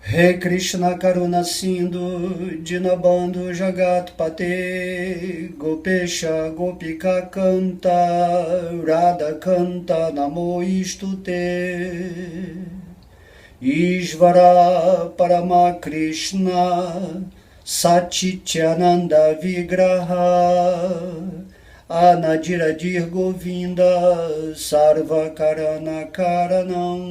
He Krishna Karuna Sindhu Dinabandhu Jagat Pate Gopesha Gopika Kanta Radha Kanta Namo Istute Ishvara Parama Krishna Satchityananda Vigraha Anadiradir Govinda Sarva Karana Karanam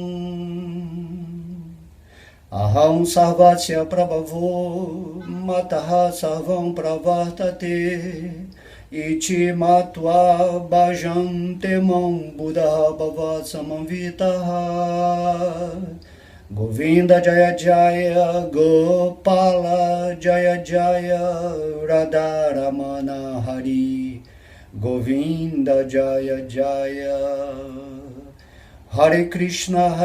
Aham sarvasya prabhavo mataha sarvam pravartate iti matva bhajante mam buddha bhava samavitaha Govinda Jaya Jaya Gopala Jaya Jaya Radharamana Hari Govinda Jaya Jaya Hare Krishna,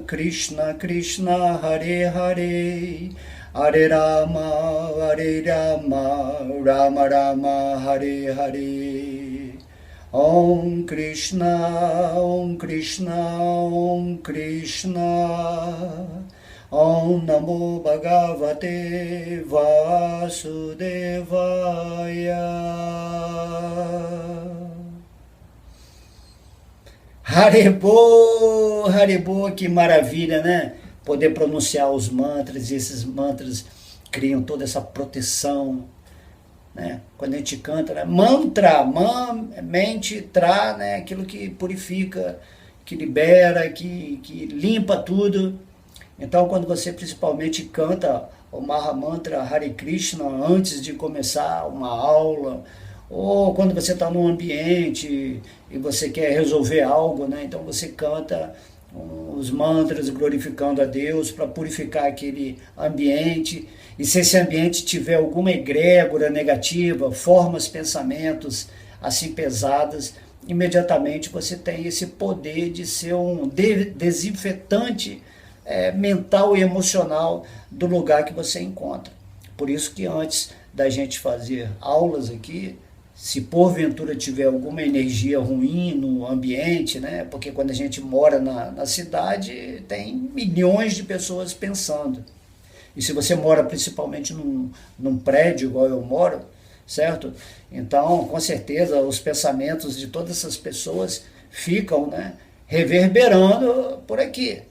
Krishna Krishna, Hare Hare, Hare Rama, Rama Rama, Hare Hare. Om Krishna, Om Krishna, Om Krishna. Om Namo Bhagavate Vasudevaya. Haribo, que maravilha, né? Poder pronunciar os mantras, e esses mantras criam toda essa proteção, né? Quando a gente canta, né? Mantra, mente, tra, né? Aquilo que purifica, que libera, que limpa tudo. Então, quando você principalmente canta o Mahamantra Hare Krishna antes de começar uma aula, ou quando você está num ambiente e você quer resolver algo, né? Então você canta os mantras glorificando a Deus para purificar aquele ambiente. E se esse ambiente tiver alguma egrégora negativa, formas, pensamentos assim pesadas, imediatamente você tem esse poder de ser um desinfetante mental e emocional do lugar que você encontra. Por isso que antes da gente fazer aulas aqui, se porventura tiver alguma energia ruim no ambiente, né? Porque quando a gente mora na cidade, tem milhões de pessoas pensando. E se você mora principalmente num prédio igual eu moro, certo? Então, com certeza, os pensamentos de todas essas pessoas ficam, né, reverberando por aqui.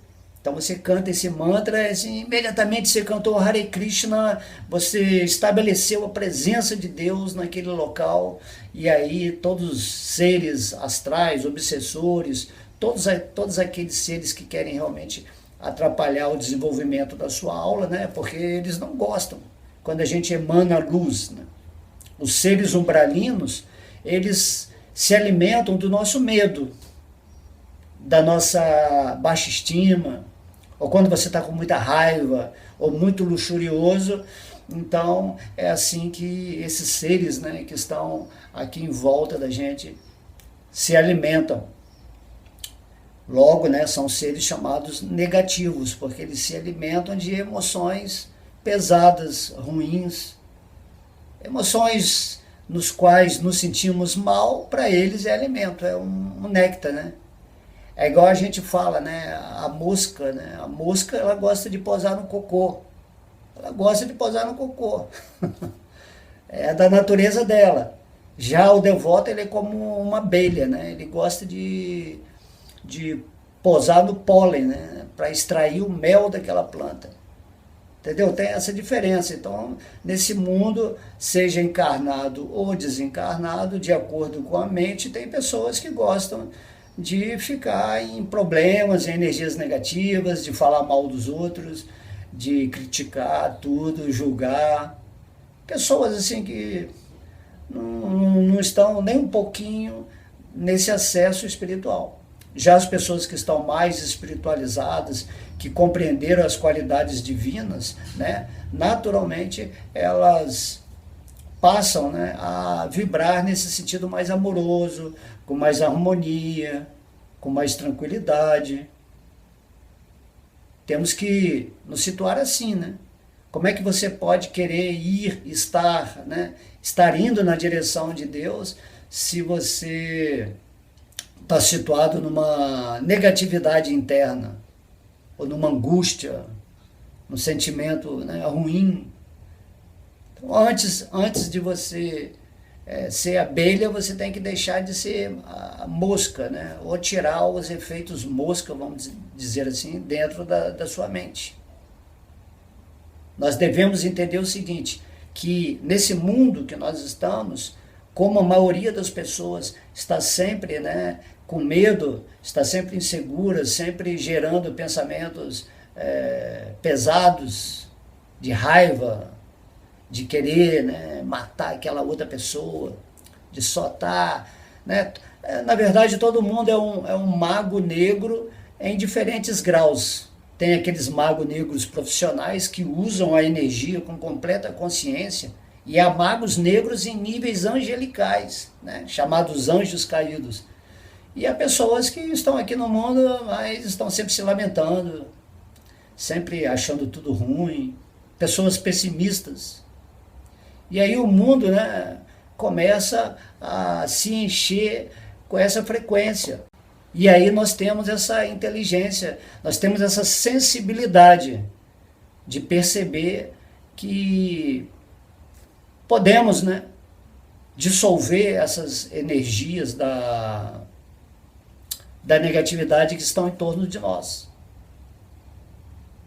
Então você canta esse mantra, assim, imediatamente você cantou Hare Krishna, você estabeleceu a presença de Deus naquele local, e aí todos os seres astrais, obsessores, todos aqueles seres que querem realmente atrapalhar o desenvolvimento da sua aula, né? Porque eles não gostam quando a gente emana luz, né? Os seres umbralinos, eles se alimentam do nosso medo, da nossa baixa estima, ou quando você está com muita raiva, ou muito luxurioso. Então é assim que esses seres, né, que estão aqui em volta da gente se alimentam. Logo, né, são seres chamados negativos, porque eles se alimentam de emoções pesadas, ruins, emoções nos quais nos sentimos mal. Para eles é alimento, é um néctar, né? É igual a gente fala, né? A mosca, né? A mosca, ela gosta de posar no cocô. Ela gosta de posar no cocô. É da natureza dela. Já o devoto, ele é como uma abelha, né? Ele gosta de posar no pólen, né? Para extrair o mel daquela planta. Entendeu? Tem essa diferença. Então, nesse mundo, seja encarnado ou desencarnado, de acordo com a mente, tem pessoas que gostam de ficar em problemas, em energias negativas, de falar mal dos outros, de criticar tudo, julgar. Pessoas assim que não estão nem um pouquinho nesse acesso espiritual. Já as pessoas que estão mais espiritualizadas, que compreenderam as qualidades divinas, né, naturalmente elas passam, né, a vibrar nesse sentido mais amoroso, com mais harmonia, com mais tranquilidade. Temos que nos situar assim, né? Como é que você pode querer estar, né, estar indo na direção de Deus, se você está situado numa negatividade interna, ou numa angústia, no sentimento, né, ruim. Então, antes de você ser abelha, você tem que deixar de ser a mosca, né? Ou tirar os efeitos mosca, vamos dizer assim, dentro da sua mente. Nós devemos entender o seguinte, que nesse mundo que nós estamos, como a maioria das pessoas está sempre, né, com medo, está sempre insegura, sempre gerando pensamentos pesados, de raiva, de querer, né, matar aquela outra pessoa, de só estar, né? Na verdade, todo mundo é um mago negro em diferentes graus. Tem aqueles magos negros profissionais que usam a energia com completa consciência, e há magos negros em níveis angelicais, né, chamados anjos caídos. E há pessoas que estão aqui no mundo, mas estão sempre se lamentando, sempre achando tudo ruim, pessoas pessimistas. E aí o mundo, né, começa a se encher com essa frequência. E aí nós temos essa inteligência, nós temos essa sensibilidade de perceber que podemos, né, dissolver essas energias da negatividade que estão em torno de nós.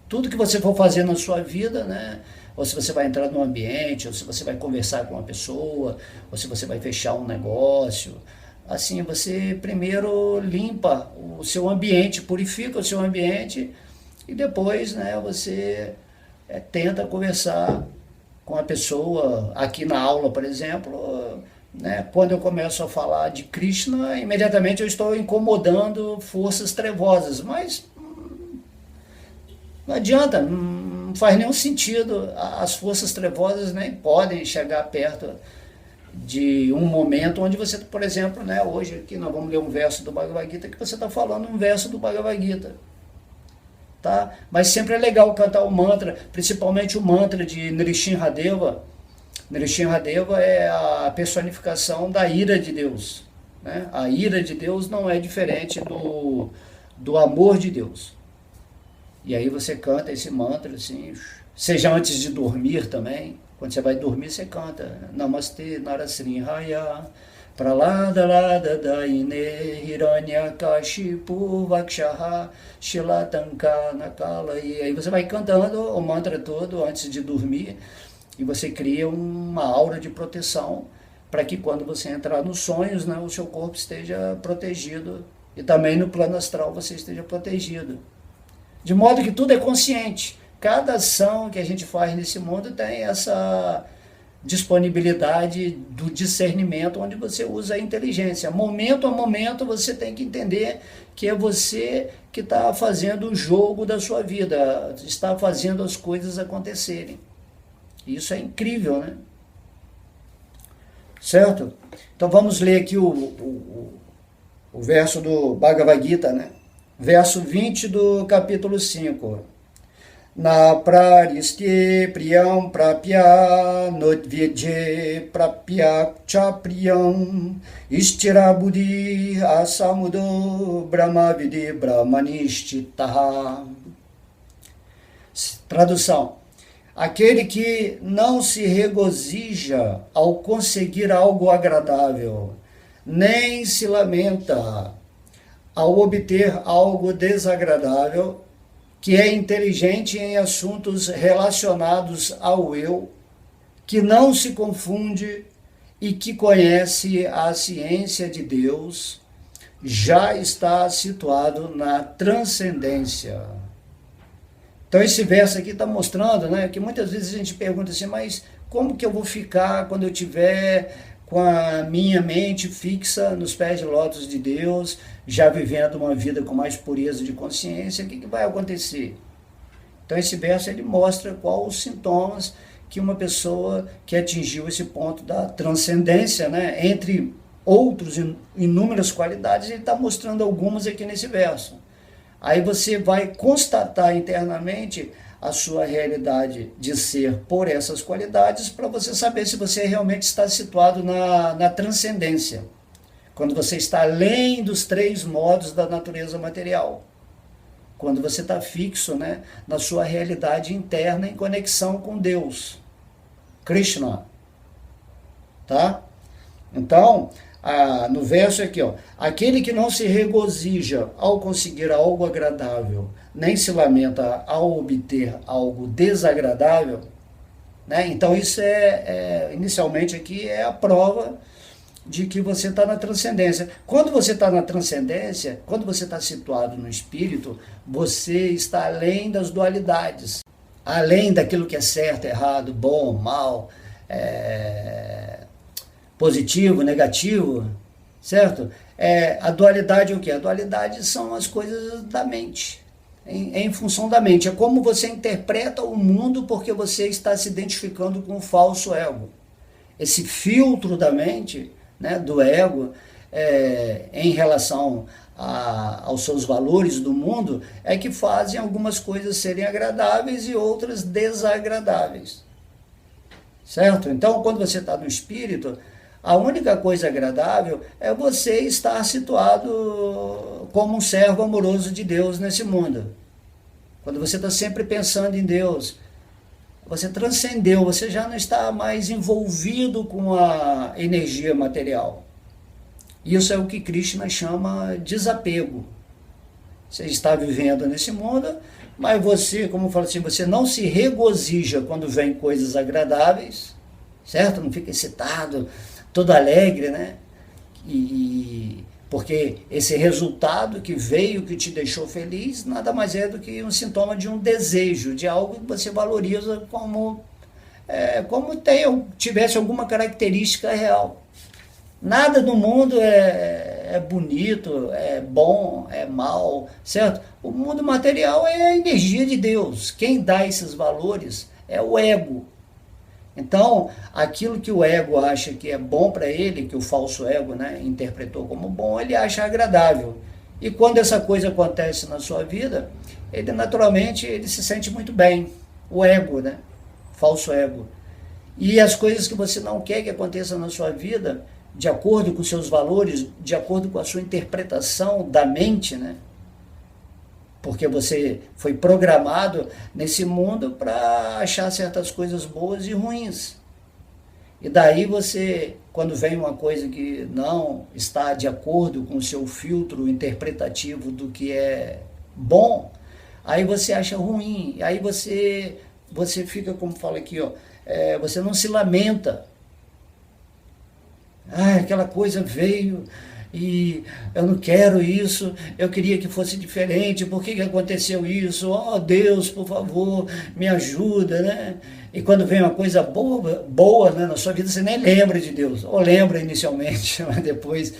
Tudo que você for fazer na sua vida, né, ou se você vai entrar num ambiente, ou se você vai conversar com uma pessoa, ou se você vai fechar um negócio, assim, você primeiro limpa o seu ambiente, purifica o seu ambiente, e depois, né, você tenta conversar com a pessoa. Aqui na aula, por exemplo, né, quando eu começo a falar de Krishna, imediatamente eu estou incomodando forças trevosas, mas não adianta, não faz nenhum sentido. As forças trevosas nem podem chegar perto de um momento onde você, por exemplo, né, hoje aqui nós vamos ler um verso do Bhagavad Gita, que você está falando um verso do Bhagavad Gita. Tá? Mas sempre é legal cantar o mantra, principalmente o mantra de Nrsimhadeva. Nrsimhadeva é a personificação da ira de Deus, né? A ira de Deus não é diferente do amor de Deus. E aí você canta esse mantra, assim, seja antes de dormir também. Quando você vai dormir, você canta Namastê Narasrinhaya Pralada Lada Daine Hiranyakashipu Vakshaha Shilatanka Nakala. E aí você vai cantando o mantra todo antes de dormir, e você cria uma aura de proteção para que quando você entrar nos sonhos, né, o seu corpo esteja protegido, e também no plano astral você esteja protegido. De modo que tudo é consciente. Cada ação que a gente faz nesse mundo tem essa disponibilidade do discernimento, onde você usa a inteligência. Momento a momento você tem que entender que é você que está fazendo o jogo da sua vida, está fazendo as coisas acontecerem. Isso é incrível, né? Certo? Então vamos ler aqui o verso do Bhagavad Gita, né? Verso 20 do capítulo 5. Na praristye priyam prapya nodvyedje prapya cha priyam ishtira buddhi asamudo brahmavidi brahmanishtitaha. Tradução: aquele que não se regozija ao conseguir algo agradável, nem se lamenta ao obter algo desagradável, que é inteligente em assuntos relacionados ao eu, que não se confunde e que conhece a ciência de Deus, já está situado na transcendência. Então esse verso aqui está mostrando, né, que muitas vezes a gente pergunta assim, mas como que eu vou ficar quando eu tiver com a minha mente fixa nos pés de lótus de Deus, já vivendo uma vida com mais pureza de consciência? O que vai acontecer? Então esse verso ele mostra quais os sintomas que uma pessoa que atingiu esse ponto da transcendência, né, entre outros inúmeras qualidades, ele está mostrando algumas aqui nesse verso. Aí você vai constatar internamente a sua realidade de ser por essas qualidades, para você saber se você realmente está situado na transcendência, quando você está além dos 3 modos da natureza material. quando você está fixo, né, na sua realidade interna em conexão com Deus, Krishna, tá? Então, no verso aqui, ó, aquele que não se regozija ao conseguir algo agradável, nem se lamenta ao obter algo desagradável, né? Então isso inicialmente aqui é a prova de que você está na transcendência. Quando você está na transcendência, quando você está situado no espírito, você está além das dualidades, além daquilo que é certo, errado, bom, mal, positivo, negativo, certo? A dualidade é o quê? A dualidade são as coisas da mente, em função da mente. É como você interpreta o mundo porque você está se identificando com o falso ego. Esse filtro da mente, né, do ego, em relação aos seus valores do mundo, é que fazem algumas coisas serem agradáveis e outras desagradáveis. Certo? Então, quando você está no espírito, a única coisa agradável é você estar situado como um servo amoroso de Deus nesse mundo. Quando você está sempre pensando em Deus, você transcendeu, você já não está mais envolvido com a energia material. Isso é o que Krishna chama de desapego. Você está vivendo nesse mundo, mas você, como eu falo assim, você não se regozija quando vem coisas agradáveis, certo? Não fica excitado, todo alegre, né? Porque esse resultado que veio, que te deixou feliz, nada mais é do que um sintoma de um desejo, de algo que você valoriza como tivesse alguma característica real. Nada no mundo é bonito, é bom, é mal, certo? O mundo material é a energia de Deus. Quem dá esses valores é o ego. Então, aquilo que o ego acha que é bom para ele, que o falso ego, né, interpretou como bom, ele acha agradável. E quando essa coisa acontece na sua vida, ele naturalmente ele se sente muito bem. O ego, né? Falso ego. E as coisas que você não quer que aconteçam na sua vida, de acordo com seus valores, de acordo com a sua interpretação da mente, né? Porque você foi programado nesse mundo para achar certas coisas boas e ruins. E daí você, quando vem uma coisa que não está de acordo com o seu filtro interpretativo do que é bom, aí você acha ruim. Aí você fica, como fala aqui, ó, você não se lamenta. Aquela coisa veio e eu não quero isso, eu queria que fosse diferente, por que aconteceu isso? Oh Deus, por favor, me ajuda, né? E quando vem uma coisa boa, né, na sua vida, você nem lembra de Deus, ou lembra inicialmente, mas depois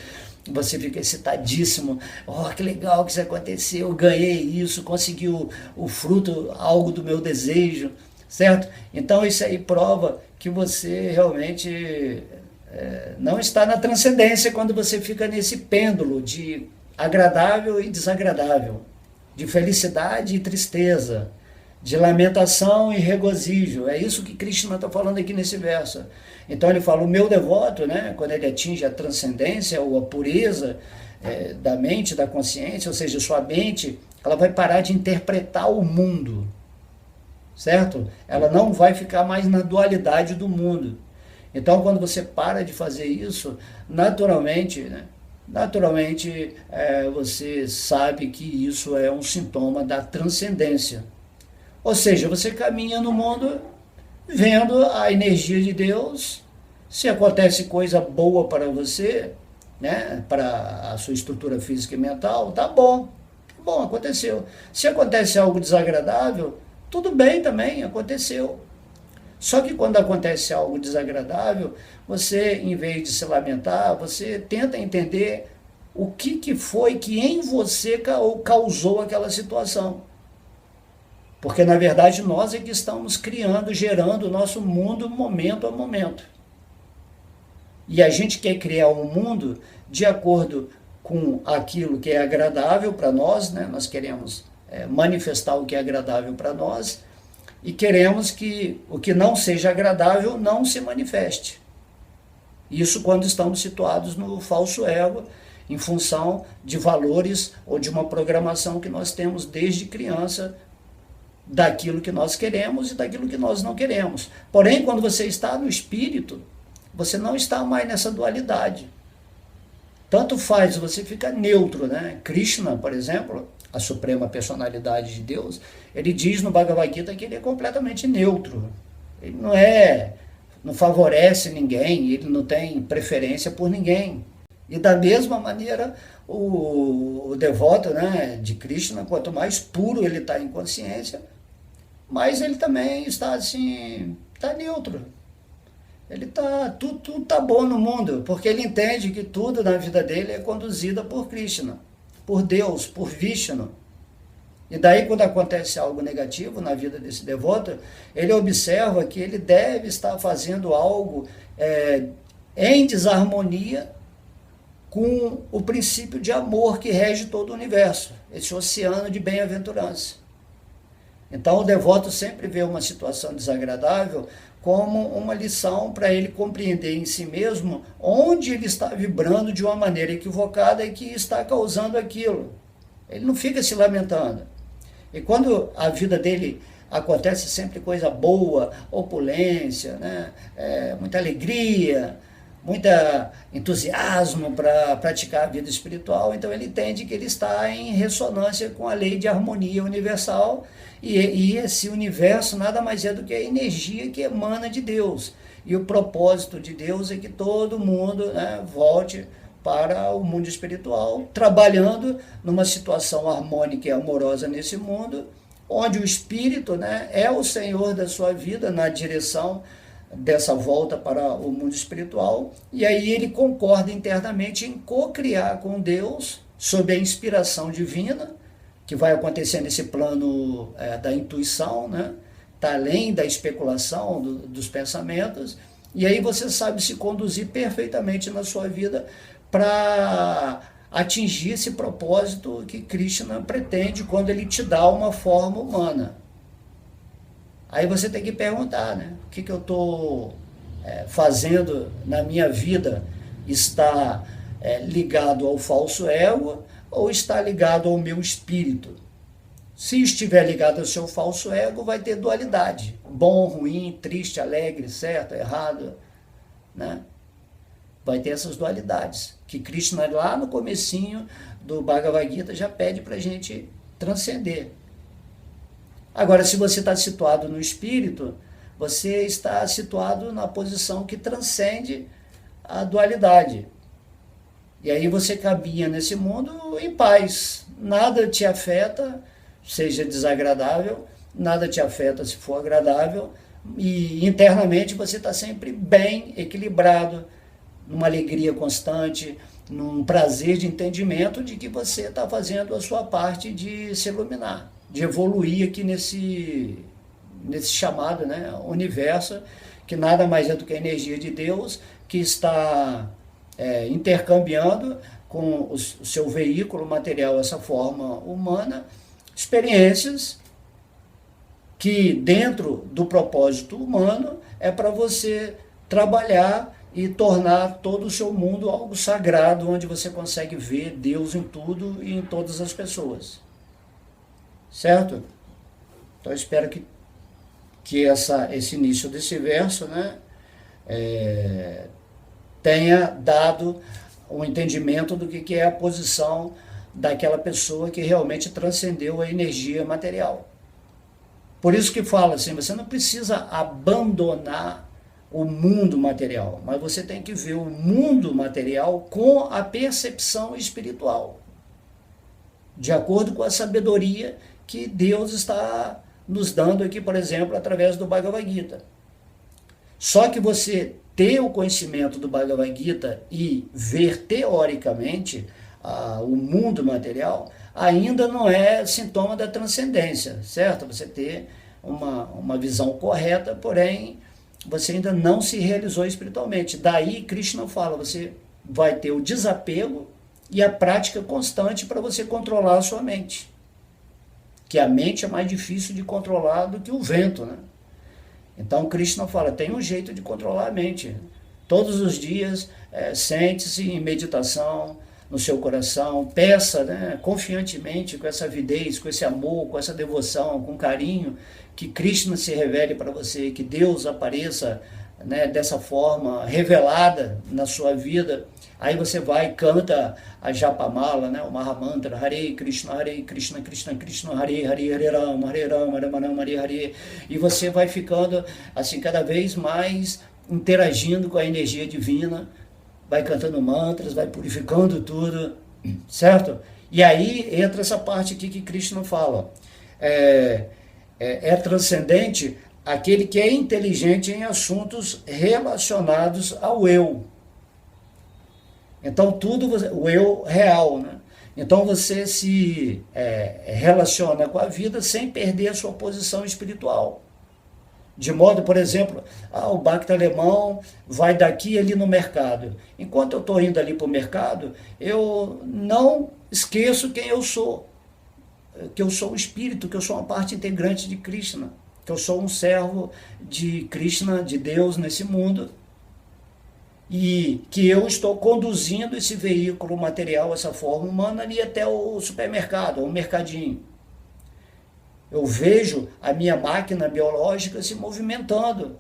você fica excitadíssimo, oh, que legal que isso aconteceu, ganhei isso, consegui o fruto, algo do meu desejo, certo? Então isso aí prova que você realmente não está na transcendência quando você fica nesse pêndulo de agradável e desagradável, de felicidade e tristeza, de lamentação e regozijo. É isso que Krishna está falando aqui nesse verso. Então ele fala, o meu devoto, né, quando ele atinge a transcendência ou a pureza da mente, da consciência, ou seja, sua mente, ela vai parar de interpretar o mundo, certo? Ela não vai ficar mais na dualidade do mundo. Então, quando você para de fazer isso, naturalmente, né, você sabe que isso é um sintoma da transcendência. Ou seja, você caminha no mundo vendo a energia de Deus. Se acontece coisa boa para você, né, para a sua estrutura física e mental, tá bom, aconteceu. Se acontece algo desagradável, tudo bem também, aconteceu. Só que quando acontece algo desagradável, você, em vez de se lamentar, você tenta entender o que foi que em você causou aquela situação. Porque, na verdade, nós é que estamos criando, gerando o nosso mundo momento a momento. E a gente quer criar um mundo de acordo com aquilo que é agradável para nós, né? Nós queremos manifestar o que é agradável para nós, e queremos que o que não seja agradável não se manifeste. Isso quando estamos situados no falso ego, em função de valores ou de uma programação que nós temos desde criança, daquilo que nós queremos e daquilo que nós não queremos. Porém, quando você está no espírito, você não está mais nessa dualidade. Tanto faz, você fica neutro, né? Krishna, por exemplo, a suprema personalidade de Deus, ele diz no Bhagavad Gita que ele é completamente neutro. Ele não favorece ninguém, ele não tem preferência por ninguém. E da mesma maneira, o devoto, né, de Krishna, quanto mais puro ele está em consciência, mais ele também está assim, está neutro. Ele tudo está bom no mundo, porque ele entende que tudo na vida dele é conduzido por Krishna, por Deus, por Vishnu. E daí, quando acontece algo negativo na vida desse devoto, ele observa que ele deve estar fazendo algo em desarmonia com o princípio de amor que rege todo o universo, esse oceano de bem-aventurança. Então, o devoto sempre vê uma situação desagradável como uma lição para ele compreender em si mesmo onde ele está vibrando de uma maneira equivocada e que está causando aquilo. Ele não fica se lamentando. E quando a vida dele acontece sempre coisa boa, opulência, né? Muita alegria, muito entusiasmo para praticar a vida espiritual, então ele entende que ele está em ressonância com a lei de harmonia universal, e esse universo nada mais é do que a energia que emana de Deus. E o propósito de Deus é que todo mundo, né, volte para o mundo espiritual, trabalhando numa situação harmônica e amorosa nesse mundo, onde o espírito, né, é o senhor da sua vida na direção dessa volta para o mundo espiritual, e aí ele concorda internamente em co-criar com Deus, sob a inspiração divina, que vai acontecer nesse plano da intuição, né? Está além da especulação dos pensamentos, e aí você sabe se conduzir perfeitamente na sua vida para atingir esse propósito que Krishna pretende quando ele te dá uma forma humana. Aí você tem que perguntar, né? O que eu estou fazendo na minha vida? Está ligado ao falso ego ou está ligado ao meu espírito? Se estiver ligado ao seu falso ego, vai ter dualidade. Bom, ruim, triste, alegre, certo, errado, né? Vai ter essas dualidades, que Krishna lá no comecinho do Bhagavad Gita já pede para a gente transcender. Agora, se você está situado no espírito, você está situado na posição que transcende a dualidade. E aí você caminha nesse mundo em paz. Nada te afeta, seja desagradável, nada te afeta se for agradável, e internamente você está sempre bem equilibrado, numa alegria constante, num prazer de entendimento de que você está fazendo a sua parte de se iluminar, de evoluir aqui nesse chamado, né, universo, que nada mais é do que a energia de Deus, que está intercambiando com o seu veículo material, essa forma humana, experiências que dentro do propósito humano é para você trabalhar e tornar todo o seu mundo algo sagrado, onde você consegue ver Deus em tudo e em todas as pessoas. Certo? Então eu espero que esse início desse verso, né, tenha dado um entendimento do que é a posição daquela pessoa que realmente transcendeu a energia material. Por isso que fala assim, você não precisa abandonar o mundo material, mas você tem que ver o mundo material com a percepção espiritual, de acordo com a sabedoria que Deus está nos dando aqui, por exemplo, através do Bhagavad Gita. Só que você ter o conhecimento do Bhagavad Gita e ver teoricamente o mundo material ainda não é sintoma da transcendência, certo? Você ter uma visão correta, porém você ainda não se realizou espiritualmente. Daí Krishna fala, você vai ter o desapego e a prática constante para você controlar a sua mente. Que a mente é mais difícil de controlar do que o vento, né? Então Krishna fala, tem um jeito de controlar a mente. Todos os dias, sente-se em meditação, no seu coração, peça, né, confiantemente, com essa avidez, com esse amor, com essa devoção, com carinho, que Krishna se revele para você, que Deus apareça, né, dessa forma revelada na sua vida. Aí você vai e canta a Japamala, né, o Mahamantra, Hare Krishna, Krishna Krishna, Hare Hare, Hare Rama, Rama Rama, Hare Hare, e você vai ficando assim cada vez mais interagindo com a energia divina, vai cantando mantras, vai purificando tudo, certo? E aí entra essa parte aqui que Krishna fala, é transcendente aquele que é inteligente em assuntos relacionados ao eu. Então tudo, o eu real, né? Então você se relaciona com a vida sem perder a sua posição espiritual. De modo, por exemplo, o Bhakta alemão vai daqui ali no mercado. Enquanto eu estou indo ali para o mercado, eu não esqueço quem eu sou. Que eu sou um espírito, que eu sou uma parte integrante de Krishna. Que eu sou um servo de Krishna, de Deus nesse mundo. E que eu estou conduzindo esse veículo material, essa forma humana, ali até o supermercado, o mercadinho. Eu vejo a minha máquina biológica se movimentando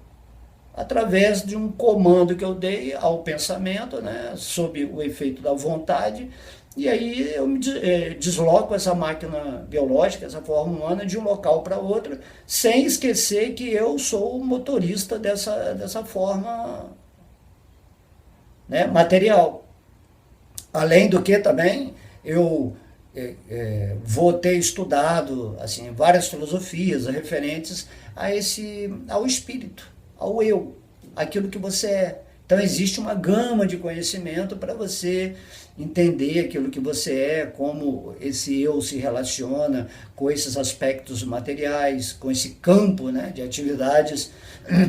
através de um comando que eu dei ao pensamento, né, sob o efeito da vontade, e aí eu me desloco essa máquina biológica, essa forma humana, de um local para outro, sem esquecer que eu sou o motorista dessa forma, né, material. Além do que também eu vou ter estudado assim, várias filosofias referentes ao espírito, ao eu, aquilo que você é. Então existe uma gama de conhecimento para você entender aquilo que você é, como esse eu se relaciona com esses aspectos materiais, com esse campo, né, de atividades.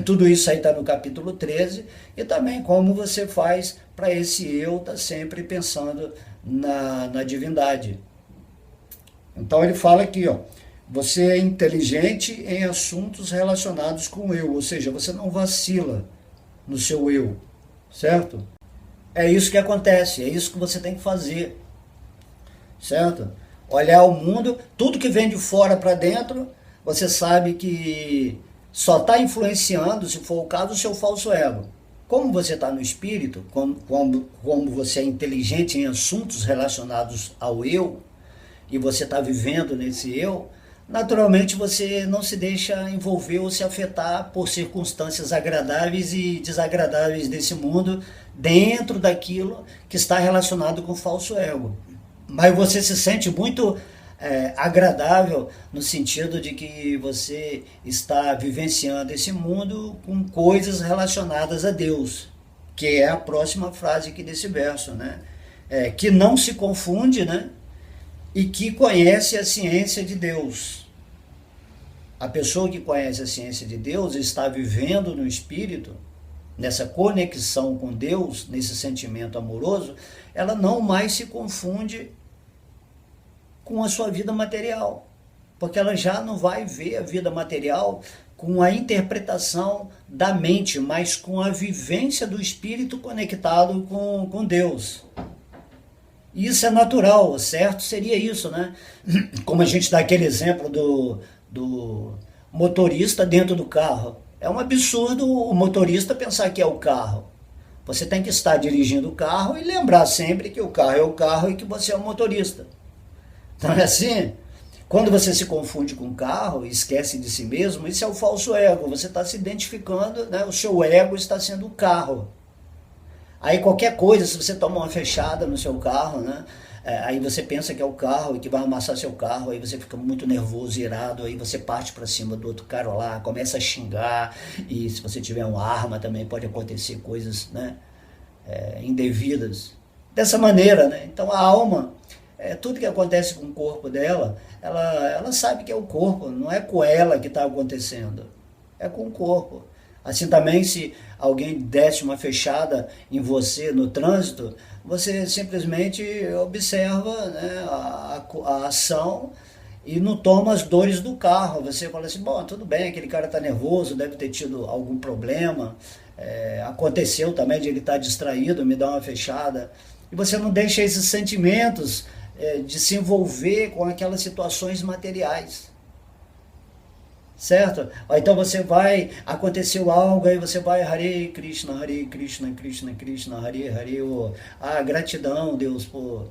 Tudo isso aí está no capítulo 13, e também como você faz para esse eu estar sempre pensando na divindade. Então ele fala aqui, você é inteligente em assuntos relacionados com o eu, ou seja, você não vacila no seu eu, certo? É isso que acontece, é isso que você tem que fazer, certo? Olhar o mundo, tudo que vem de fora para dentro, você sabe que só está influenciando, se for o caso, o seu falso ego. Como você está no espírito, como você é inteligente em assuntos relacionados ao eu, e você está vivendo nesse eu, naturalmente você não se deixa envolver ou se afetar por circunstâncias agradáveis e desagradáveis desse mundo, dentro daquilo que está relacionado com o falso ego. Mas você se sente muito agradável no sentido de que você está vivenciando esse mundo com coisas relacionadas a Deus, que é a próxima frase aqui desse verso, né? Que não se confunde, né? E que conhece a ciência de Deus. A pessoa que conhece a ciência de Deus está vivendo no espírito, nessa conexão com Deus, nesse sentimento amoroso, ela não mais se confunde com a sua vida material, porque ela já não vai ver a vida material com a interpretação da mente, mas com a vivência do espírito conectado com Deus. Isso é natural, certo? Seria isso, né? Como a gente dá aquele exemplo do motorista dentro do carro. É um absurdo o motorista pensar que é o carro. Você tem que estar dirigindo o carro e lembrar sempre que o carro é o carro e que você é o motorista. Não é assim? Quando você se confunde com o carro e esquece de si mesmo, isso é o falso ego. Você está se identificando, né? O seu ego está sendo o carro. Aí qualquer coisa, se você toma uma fechada no seu carro, né? Aí você pensa que é o carro e que vai amassar seu carro, aí você fica muito nervoso, irado, aí você parte para cima do outro cara lá, começa a xingar, e se você tiver uma arma também pode acontecer coisas, né, indevidas. Dessa maneira, né? Então a alma, tudo que acontece com o corpo dela, ela sabe que é o corpo, não é com ela que está acontecendo, é com o corpo. Assim também, se alguém desse uma fechada em você no trânsito, você simplesmente observa, né, a ação e não toma as dores do carro. Você fala assim, bom, tudo bem, aquele cara está nervoso, deve ter tido algum problema, aconteceu também de ele estar distraído, me dá uma fechada. E você não deixa esses sentimentos de se envolver com aquelas situações materiais. Certo? Ou então você vai, aconteceu algo, aí você vai, Hare Krishna, Krishna Krishna, Hare Hare, gratidão, Deus, por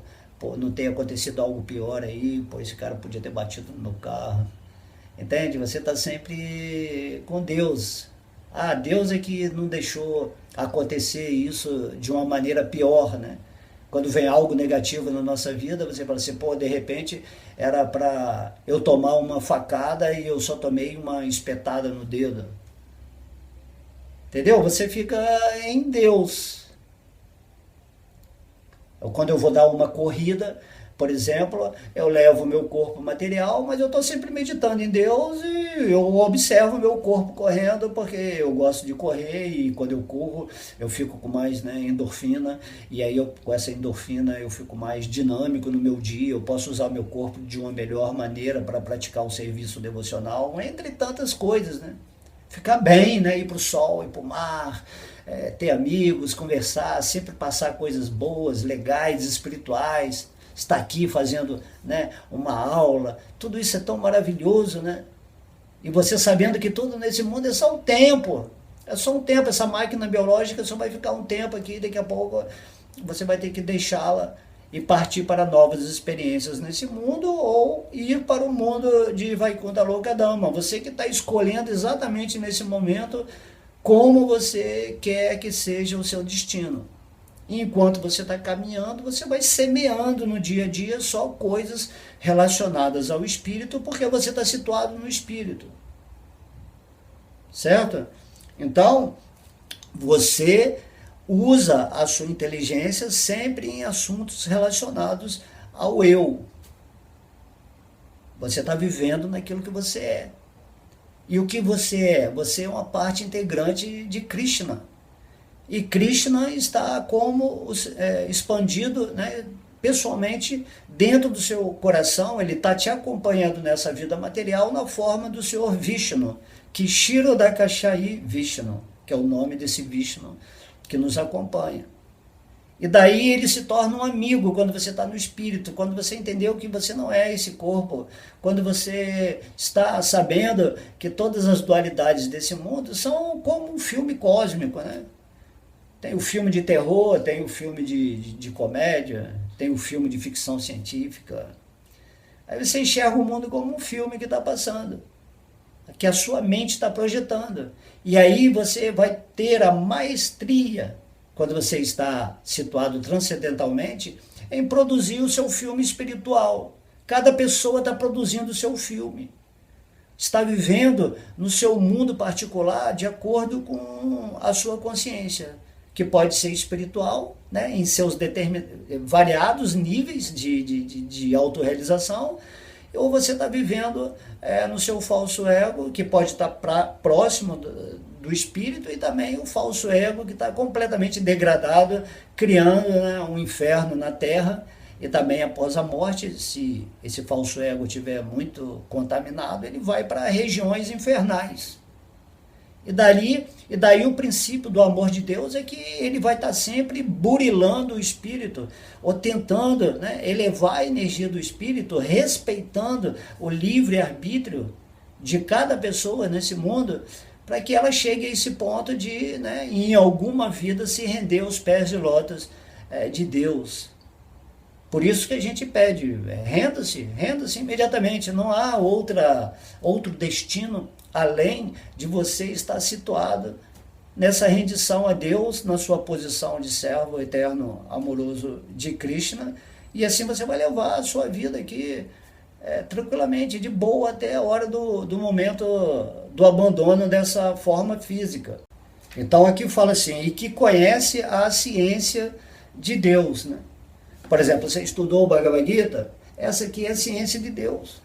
não ter acontecido algo pior aí, pô, esse cara podia ter batido no meu carro. Entende? Você está sempre com Deus. Deus é que não deixou acontecer isso de uma maneira pior, né? Quando vem algo negativo na nossa vida, você fala assim, pô, de repente era para eu tomar uma facada e eu só tomei uma espetada no dedo. Entendeu? Você fica em Deus. Quando eu vou dar uma corrida, por exemplo, eu levo o meu corpo material, mas eu estou sempre meditando em Deus e eu observo o meu corpo correndo, porque eu gosto de correr e quando eu corro eu fico com mais, né, endorfina, e aí com essa endorfina eu fico mais dinâmico no meu dia, eu posso usar o meu corpo de uma melhor maneira para praticar o serviço devocional, entre tantas coisas, né? Ficar bem, né? Ir para o sol, ir para o mar, ter amigos, conversar, sempre passar coisas boas, legais, espirituais, estar aqui fazendo, né, uma aula, tudo isso é tão maravilhoso, né? E você sabendo que tudo nesse mundo é só um tempo, essa máquina biológica só vai ficar um tempo aqui, daqui a pouco você vai ter que deixá-la e partir para novas experiências nesse mundo ou ir para o mundo de Vaikuntha Lokadama. Você que está escolhendo exatamente nesse momento como você quer que seja o seu destino. Enquanto você está caminhando, você vai semeando no dia a dia só coisas relacionadas ao espírito, porque você está situado no espírito. Certo? Então, você usa a sua inteligência sempre em assuntos relacionados ao eu. Você está vivendo naquilo que você é. E o que você é? Você é uma parte integrante de Krishna. E Krishna está como expandido, né, pessoalmente dentro do seu coração, ele está te acompanhando nessa vida material na forma do Senhor Vishnu, que Kshirodakashayi Vishnu, que é o nome desse Vishnu que nos acompanha. E daí ele se torna um amigo quando você está no espírito, quando você entendeu que você não é esse corpo, quando você está sabendo que todas as dualidades desse mundo são como um filme cósmico, né? Tem o filme de terror, tem o filme de comédia, tem o filme de ficção científica. Aí você enxerga o mundo como um filme que está passando, que a sua mente está projetando. E aí você vai ter a maestria, quando você está situado transcendentalmente, em produzir o seu filme espiritual. Cada pessoa está produzindo o seu filme. Está vivendo no seu mundo particular de acordo com a sua consciência, que pode ser espiritual, né, em seus variados níveis de autorrealização, ou você está vivendo no seu falso ego, que pode estar próximo do espírito, e também o falso ego, que está completamente degradado, criando, né, um inferno na Terra, e também após a morte, se esse falso ego estiver muito contaminado, ele vai para regiões infernais. E daí o princípio do amor de Deus é que ele vai estar sempre burilando o espírito, ou tentando, né, elevar a energia do espírito, respeitando o livre-arbítrio de cada pessoa nesse mundo, para que ela chegue a esse ponto de, né, em alguma vida, se render aos pés de lótus de Deus. Por isso que a gente pede, renda-se imediatamente, não há outro destino além de você estar situado nessa rendição a Deus, na sua posição de servo eterno amoroso de Krishna, e assim você vai levar a sua vida aqui tranquilamente, de boa, até a hora do momento do abandono dessa forma física. Então aqui fala assim, e que conhece a ciência de Deus, né? Por exemplo, você estudou o Bhagavad Gita, essa aqui é a ciência de Deus.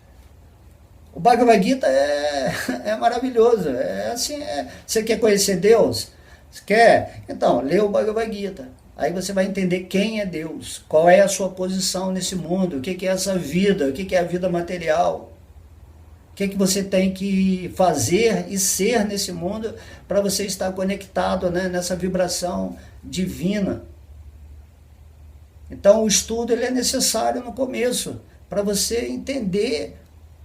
O Bhagavad Gita é maravilhoso, você quer conhecer Deus? Você quer? Então, lê o Bhagavad Gita. Aí você vai entender quem é Deus, qual é a sua posição nesse mundo, o que é essa vida, o que é a vida material. O que você tem que fazer e ser nesse mundo para você estar conectado, né, nessa vibração divina. Então o estudo ele é necessário no começo, para você entender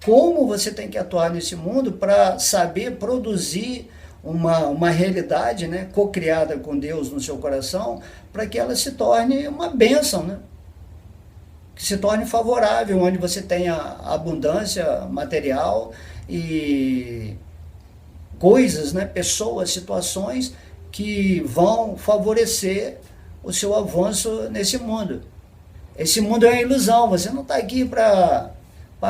como você tem que atuar nesse mundo para saber produzir uma realidade, né, co-criada com Deus no seu coração, para que ela se torne uma bênção, né? Que se torne favorável, onde você tenha abundância material e coisas, né, pessoas, situações que vão favorecer o seu avanço nesse mundo. Esse mundo é uma ilusão, você não está aqui para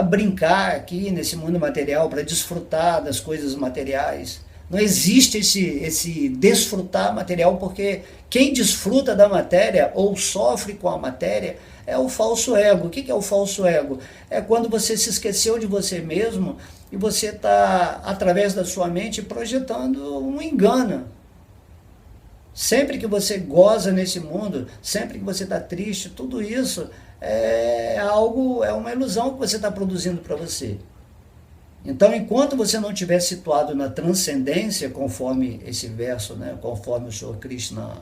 brincar aqui nesse mundo material, para desfrutar das coisas materiais. Não existe esse desfrutar material, porque quem desfruta da matéria ou sofre com a matéria é o falso ego. O que é o falso ego? É quando você se esqueceu de você mesmo e você está, através da sua mente, projetando um engano. Sempre que você goza nesse mundo, sempre que você está triste, tudo isso é uma ilusão que você está produzindo para você. Então, enquanto você não estiver situado na transcendência, conforme esse verso, né, conforme o Senhor Krishna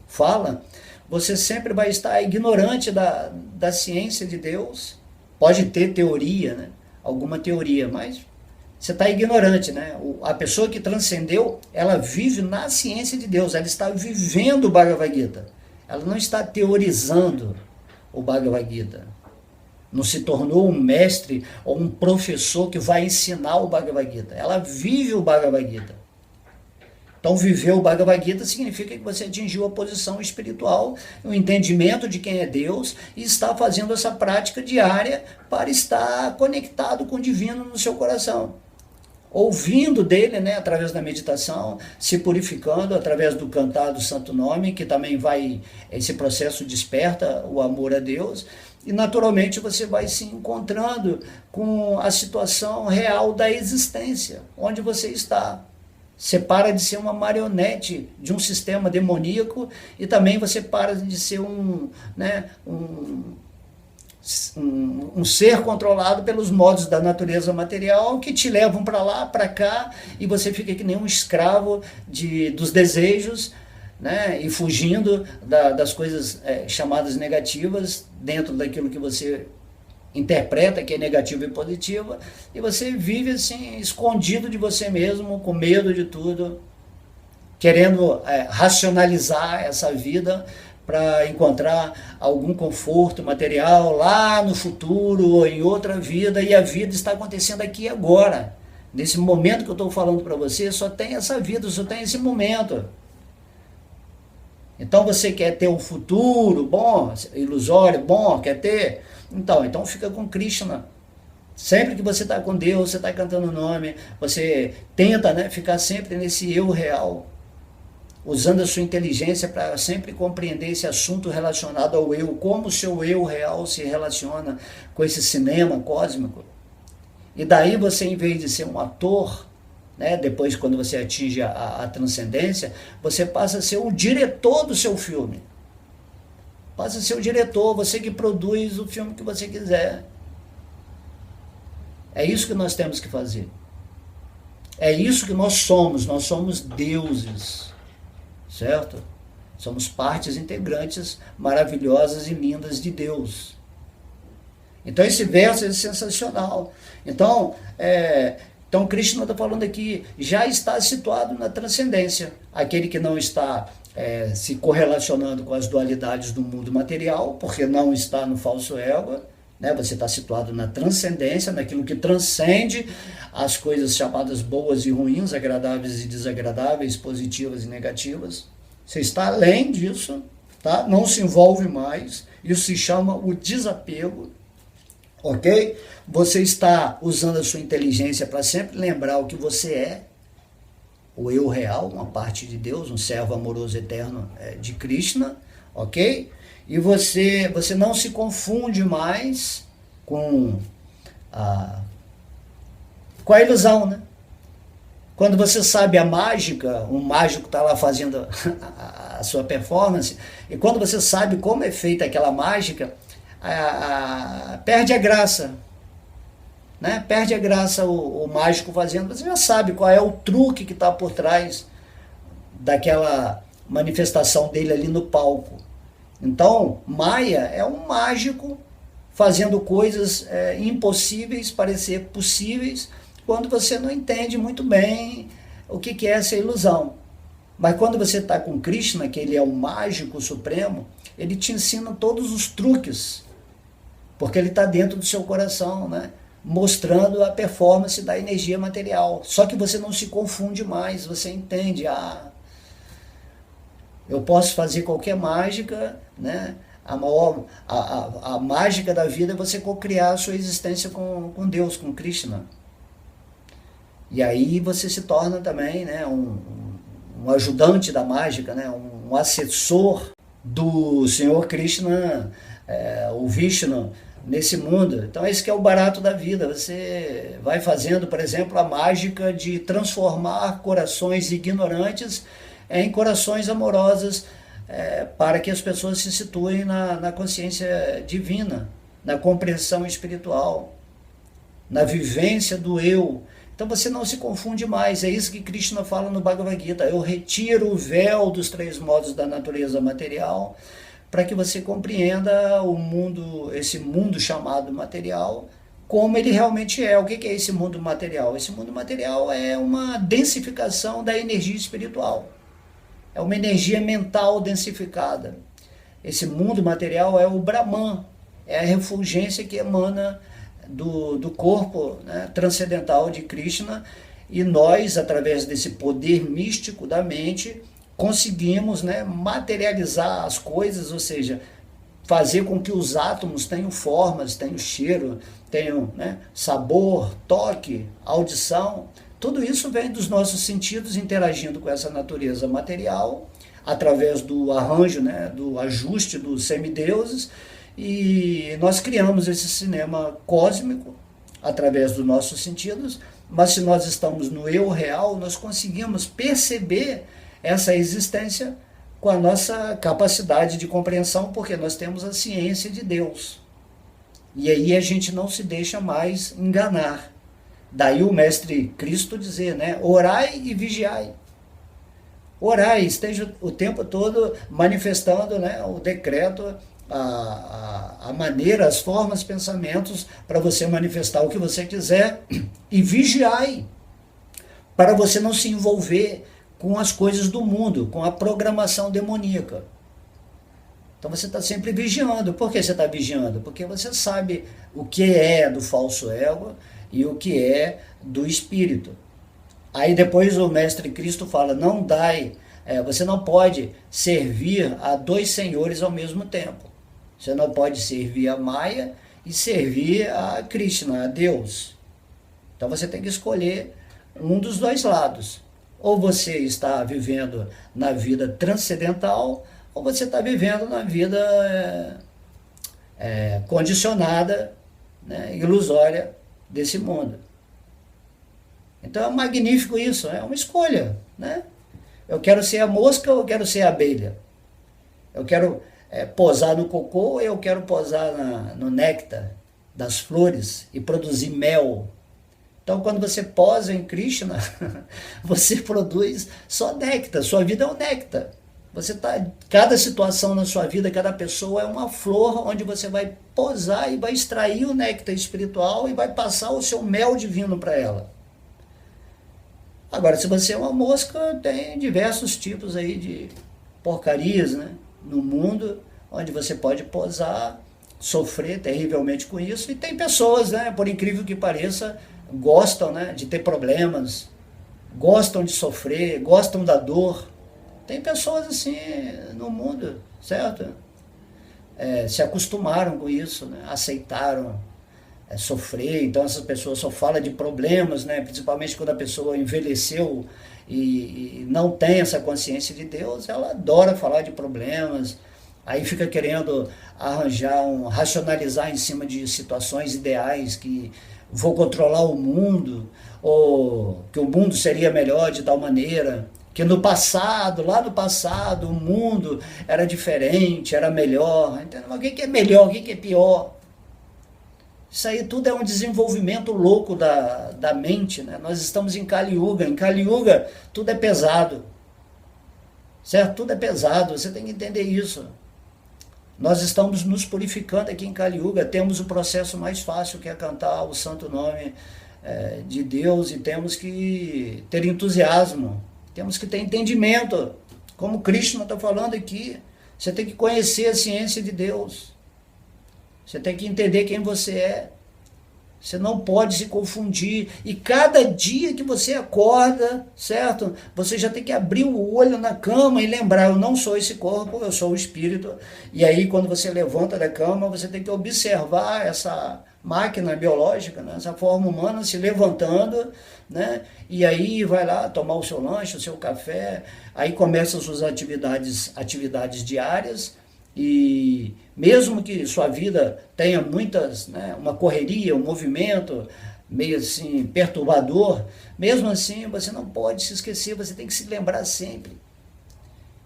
fala, você sempre vai estar ignorante da ciência de Deus. Pode ter teoria, né, alguma teoria, mas você está ignorante, né? A pessoa que transcendeu, ela vive na ciência de Deus, ela está vivendo o Bhagavad Gita. Ela não está teorizando o Bhagavad Gita. Não se tornou um mestre ou um professor que vai ensinar o Bhagavad Gita. Ela vive o Bhagavad Gita. Então, viver o Bhagavad Gita significa que você atingiu a posição espiritual, o entendimento de quem é Deus e está fazendo essa prática diária para estar conectado com o divino no seu coração. Ouvindo dele, né, através da meditação, se purificando através do cantar do Santo Nome, que também esse processo desperta o amor a Deus, e naturalmente você vai se encontrando com a situação real da existência, onde você está. Você para de ser uma marionete de um sistema demoníaco e também você para de ser um ser controlado pelos modos da natureza material que te levam para lá, para cá, e você fica que nem um escravo dos desejos, né, e fugindo das coisas chamadas negativas, dentro daquilo que você interpreta que é negativa e positiva, e você vive assim, escondido de você mesmo, com medo de tudo, querendo racionalizar essa vida para encontrar algum conforto material lá no futuro ou em outra vida, e a vida está acontecendo aqui agora. Nesse momento que eu estou falando para você, só tem essa vida, só tem esse momento. Então você quer ter um futuro bom, ilusório, bom, quer ter? Então fica com Krishna. Sempre que você está com Deus, você está cantando o nome, você tenta, né, ficar sempre nesse eu real, usando a sua inteligência para sempre compreender esse assunto relacionado ao eu, como o seu eu real se relaciona com esse cinema cósmico. E daí você, em vez de ser um ator, né, depois quando você atinge a transcendência, você passa a ser o diretor do seu filme. Passa a ser o diretor, você que produz o filme que você quiser. É isso que nós temos que fazer. É isso que nós somos deuses. Certo? Somos partes integrantes maravilhosas e lindas de Deus. Então esse verso é sensacional. Então Krishna está falando aqui, já está situado na transcendência. Aquele que não está se correlacionando com as dualidades do mundo material, porque não está no falso ego, né? Você está situado na transcendência, naquilo que transcende as coisas chamadas boas e ruins, agradáveis e desagradáveis, positivas e negativas. Você está além disso, tá? Não se envolve mais. Isso se chama o desapego, ok? Você está usando a sua inteligência para sempre lembrar o que você é, o eu real, uma parte de Deus, um servo amoroso eterno de Krishna, ok? E você não se confunde mais com a ilusão, né? Quando você sabe a mágica, um mágico está lá fazendo a sua performance, e quando você sabe como é feita aquela mágica, perde a graça. Né? Perde a graça o mágico fazendo, você já sabe qual é o truque que está por trás daquela manifestação dele ali no palco. Então, Maia é um mágico fazendo coisas impossíveis parecer possíveis, quando você não entende muito bem o que é essa ilusão. Mas quando você está com Krishna, que ele é o mágico supremo, ele te ensina todos os truques, porque ele está dentro do seu coração, né? Mostrando a performance da energia material. Só que você não se confunde mais, você entende, eu posso fazer qualquer mágica, né? A mágica da vida é você cocriar a sua existência com Deus, com Krishna. E aí você se torna também, né, um ajudante da mágica, né, um assessor do Senhor Krishna, o Vishnu, nesse mundo. Então esse que é o barato da vida. Você vai fazendo, por exemplo, a mágica de transformar corações ignorantes em corações amorosos, para que as pessoas se situem na consciência divina, na compreensão espiritual, na vivência do eu. Então você não se confunde mais. É isso que Krishna fala no Bhagavad Gita. Eu retiro o véu dos 3 modos da natureza material, para que você compreenda o mundo, esse mundo chamado material, como ele realmente é. O que é esse mundo material? Esse mundo material é uma densificação da energia espiritual. É uma energia mental densificada. Esse mundo material é o Brahman, é a refulgência que emana do corpo, né, transcendental de Krishna, e nós, através desse poder místico da mente, conseguimos, né, materializar as coisas, ou seja, fazer com que os átomos tenham formas, tenham cheiro, tenham, né, sabor, toque, audição. Tudo isso vem dos nossos sentidos interagindo com essa natureza material, através do arranjo, né, do ajuste dos semideuses, e nós criamos esse cinema cósmico através dos nossos sentidos, mas se nós estamos no eu real, nós conseguimos perceber essa existência com a nossa capacidade de compreensão, porque nós temos a ciência de Deus. E aí a gente não se deixa mais enganar. Daí o mestre Cristo dizer, né, orai e vigiai. Orai, esteja o tempo todo manifestando, né, o decreto, a maneira, as formas, pensamentos, para você manifestar o que você quiser, e vigiai, para você não se envolver com as coisas do mundo, com a programação demoníaca. Então você está sempre vigiando. Por que você está vigiando? Porque você sabe o que é do falso ego e o que é do espírito. Aí depois o mestre Cristo fala, não dai, você não pode servir a 2 senhores ao mesmo tempo. Você não pode servir a Maya e servir a Krishna, a Deus. Então você tem que escolher um dos 2 lados. Ou você está vivendo na vida transcendental, ou você está vivendo na vida condicionada, né, ilusória desse mundo. Então é magnífico isso, é uma escolha, né? Eu quero ser a mosca ou eu quero ser a abelha? Eu quero posar no cocô ou eu quero posar no néctar das flores e produzir mel? Então, quando você posa em Krishna, você produz só néctar, sua vida é um néctar. Cada situação na sua vida, cada pessoa é uma flor onde você vai posar e vai extrair o néctar espiritual e vai passar o seu mel divino para ela. Agora, se você é uma mosca, tem diversos tipos aí de porcarias, né, no mundo, onde você pode posar, sofrer terrivelmente com isso, e tem pessoas, né, por incrível que pareça, gostam, né, de ter problemas, gostam de sofrer, gostam da dor. Tem pessoas assim no mundo, certo? Se acostumaram com isso, né, aceitaram sofrer, então essas pessoas só falam de problemas, né, principalmente quando a pessoa envelheceu e não tem essa consciência de Deus, ela adora falar de problemas, aí fica querendo racionalizar em cima de situações ideais que vou controlar o mundo, ou que o mundo seria melhor de tal maneira, que no passado, lá no passado, o mundo era diferente, era melhor. Entendeu? Mas o que é melhor, o que é pior? Isso aí tudo é um desenvolvimento louco da mente, né? Nós estamos em Kali Yuga. Em Kali Yuga tudo é pesado, certo? Tudo é pesado, você tem que entender isso. Nós estamos nos purificando aqui em Kali Yuga, temos o processo mais fácil, que é cantar o santo nome de Deus, e temos que ter entusiasmo, temos que ter entendimento, como Krishna está falando aqui. Você tem que conhecer a ciência de Deus, você tem que entender quem você é, você não pode se confundir, e cada dia que você acorda, certo? Você já tem que abrir o olho na cama e lembrar, eu não sou esse corpo, eu sou o espírito. E aí quando você levanta da cama, você tem que observar essa máquina biológica, né? Essa forma humana se levantando, né? E aí vai lá tomar o seu lanche, o seu café, aí começam as suas atividades diárias. E mesmo que sua vida tenha muitas, né, uma correria, um movimento meio assim perturbador, mesmo assim você não pode se esquecer, você tem que se lembrar sempre.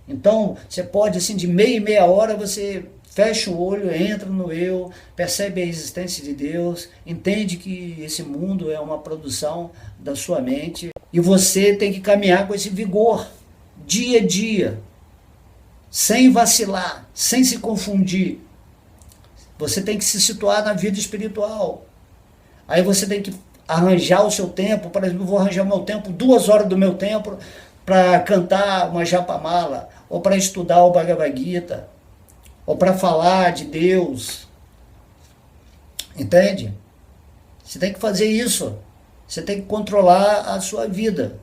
Então você pode, assim, de meia em meia hora, você fecha o olho, entra no eu, percebe a existência de Deus, entende que esse mundo é uma produção da sua mente, e você tem que caminhar com esse vigor dia a dia, sem vacilar, sem se confundir. Você tem que se situar na vida espiritual. Aí você tem que arranjar o seu tempo. Por exemplo, eu vou arranjar o meu tempo, 2 horas do meu tempo, para cantar uma japamala, ou para estudar o Bhagavad Gita, ou para falar de Deus. Entende? Você tem que fazer isso. Você tem que controlar a sua vida.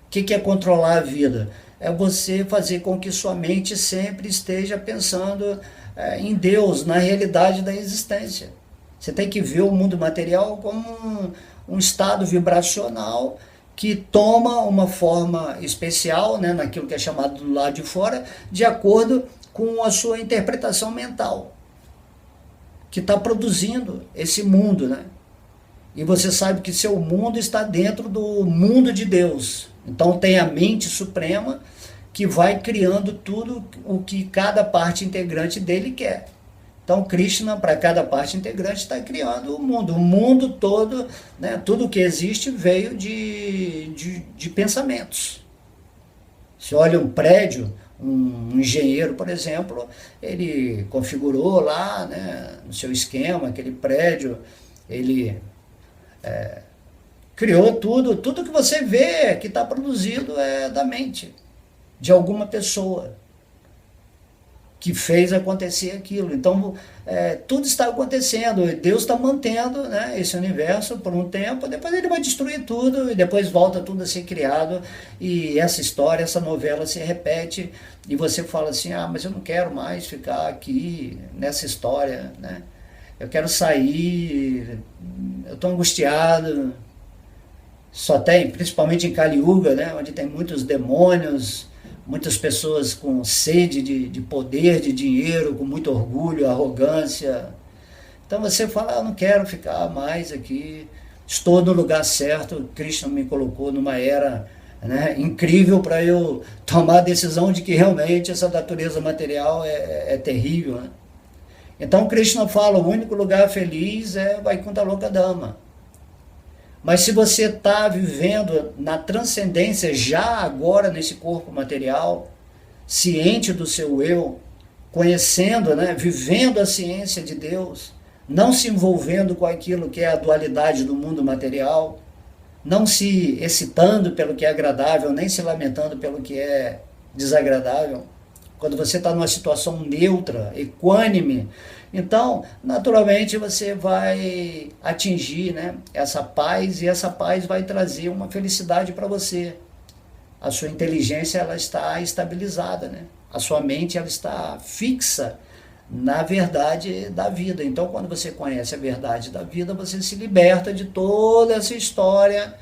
O que é controlar a vida? É você fazer com que sua mente sempre esteja pensando em Deus, na realidade da existência. Você tem que ver o mundo material como um estado vibracional que toma uma forma especial, né, naquilo que é chamado do lado de fora, de acordo com a sua interpretação mental, que está produzindo esse mundo, né? E você sabe que seu mundo está dentro do mundo de Deus. Então tem a mente suprema que vai criando tudo o que cada parte integrante dele quer. Então Krishna, para cada parte integrante, está criando o mundo todo, né? Tudo que existe veio de pensamentos. Se olha um prédio, um engenheiro, por exemplo, ele configurou lá, né, no seu esquema, aquele prédio, ele criou tudo que você vê que está produzido é da mente de alguma pessoa que fez acontecer aquilo. Então tudo está acontecendo, Deus está mantendo, né, esse universo por um tempo, depois ele vai destruir tudo e depois volta tudo a ser criado, e essa história, essa novela se repete, e você fala assim, mas eu não quero mais ficar aqui nessa história, né? Eu quero sair, eu estou angustiado. Só tem, principalmente em Kali Yuga, né, onde tem muitos demônios, muitas pessoas com sede de poder, de dinheiro, com muito orgulho, arrogância. Então você fala, eu não quero ficar mais aqui, estou no lugar certo, Krishna me colocou numa era, né, incrível para eu tomar a decisão de que realmente essa natureza material é terrível, né? Então Krishna fala, o único lugar feliz é Vaikuntha Lokadama. Mas se você está vivendo na transcendência já agora nesse corpo material, ciente do seu eu, conhecendo, né, vivendo a ciência de Deus, não se envolvendo com aquilo que é a dualidade do mundo material, não se excitando pelo que é agradável, nem se lamentando pelo que é desagradável, quando você está numa situação neutra, equânime, então, naturalmente, você vai atingir, né, essa paz, e essa paz vai trazer uma felicidade para você. A sua inteligência, ela está estabilizada, né? A sua mente, ela está fixa na verdade da vida. Então, quando você conhece a verdade da vida, você se liberta de toda essa história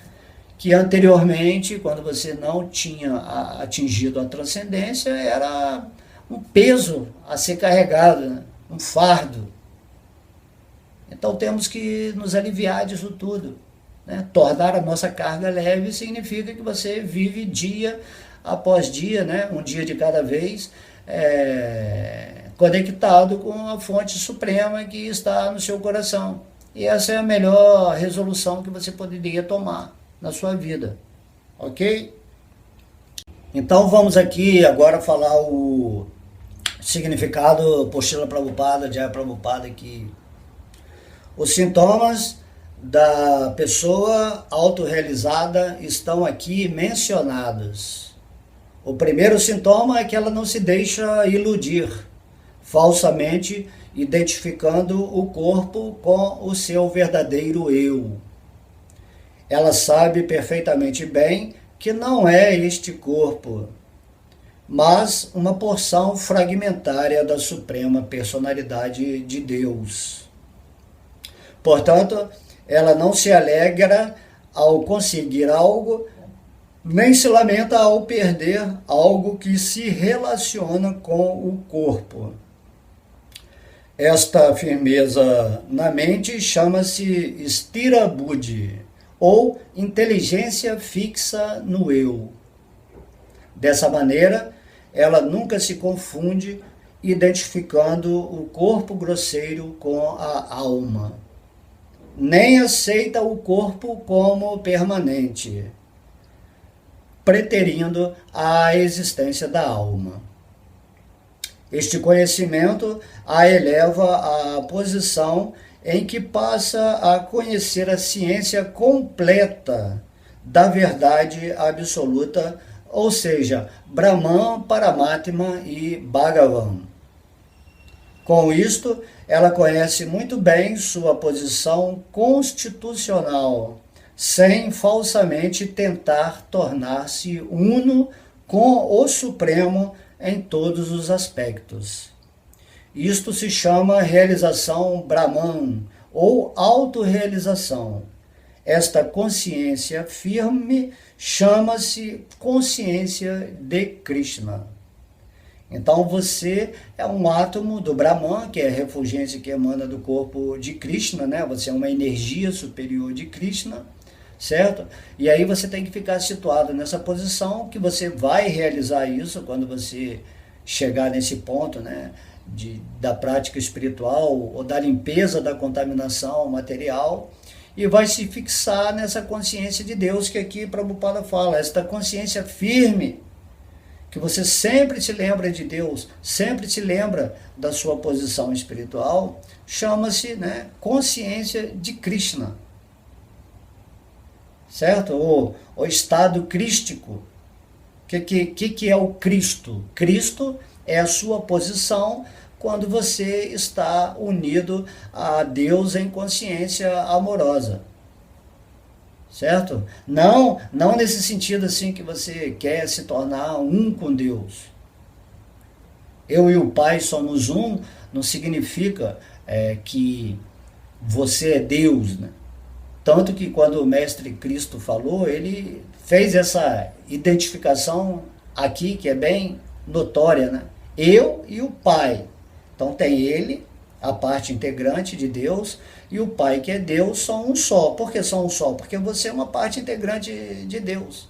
que anteriormente, quando você não tinha atingido a transcendência, era um peso a ser carregado, né? Um fardo. Então temos que nos aliviar disso tudo, né? Tornar a nossa carga leve significa que você vive dia após dia, né? Um dia de cada vez, conectado com a fonte suprema que está no seu coração. E essa é a melhor resolução que você poderia tomar na sua vida, ok? Então vamos aqui agora falar significado por Srila Prabhupada, Jaya Prabhupada, que os sintomas da pessoa autorrealizada estão aqui mencionados. O primeiro sintoma é que ela não se deixa iludir, falsamente identificando o corpo com o seu verdadeiro eu. Ela sabe perfeitamente bem que não é este corpo, mas uma porção fragmentária da Suprema Personalidade de Deus. Portanto, ela não se alegra ao conseguir algo, nem se lamenta ao perder algo que se relaciona com o corpo. Esta firmeza na mente chama-se Sthira Buddhi, ou inteligência fixa no eu. Dessa maneira, ela nunca se confunde identificando o corpo grosseiro com a alma, nem aceita o corpo como permanente, preterindo a existência da alma. Este conhecimento a eleva à posição em que passa a conhecer a ciência completa da verdade absoluta, ou seja, Brahman, Paramatma e Bhagavan. Com isto, ela conhece muito bem sua posição constitucional, sem falsamente tentar tornar-se uno com o Supremo em todos os aspectos. Isto se chama realização Brahman, ou autorrealização. Esta consciência firme chama-se consciência de Krishna. Então você é um átomo do Brahman, que é a refulgência que emana do corpo de Krishna, né? Você é uma energia superior de Krishna, certo? E aí você tem que ficar situado nessa posição, que você vai realizar isso quando você chegar nesse ponto, né? Da prática espiritual ou da limpeza da contaminação material, e vai se fixar nessa consciência de Deus que aqui Prabhupada fala, esta consciência firme, que você sempre se lembra de Deus, sempre se lembra da sua posição espiritual, chama-se, né, consciência de Krishna, certo? O estado crístico. O que é o Cristo? Cristo é a sua posição quando você está unido a Deus em consciência amorosa. Certo? Não nesse sentido assim que você quer se tornar um com Deus. Eu e o Pai somos um, não significa que você é Deus, né? Tanto que quando o Mestre Cristo falou, ele fez essa identificação aqui, que é bem notória, né? Eu e o Pai. Então tem ele, a parte integrante de Deus, e o Pai, que é Deus, são um só. Por que são um só? Porque você é uma parte integrante de Deus.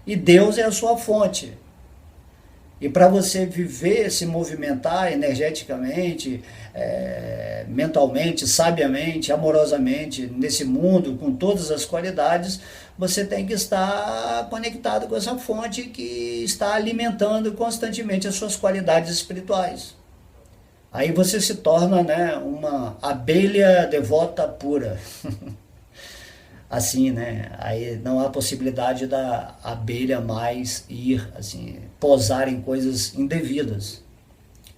E Deus é a sua fonte. E para você viver, se movimentar energeticamente, mentalmente, sabiamente, amorosamente, nesse mundo, com todas as qualidades, você tem que estar conectado com essa fonte que está alimentando constantemente as suas qualidades espirituais. Aí você se torna, né, uma abelha devota pura. Assim, né? Aí não há possibilidade da abelha mais ir, assim, posar em coisas indevidas.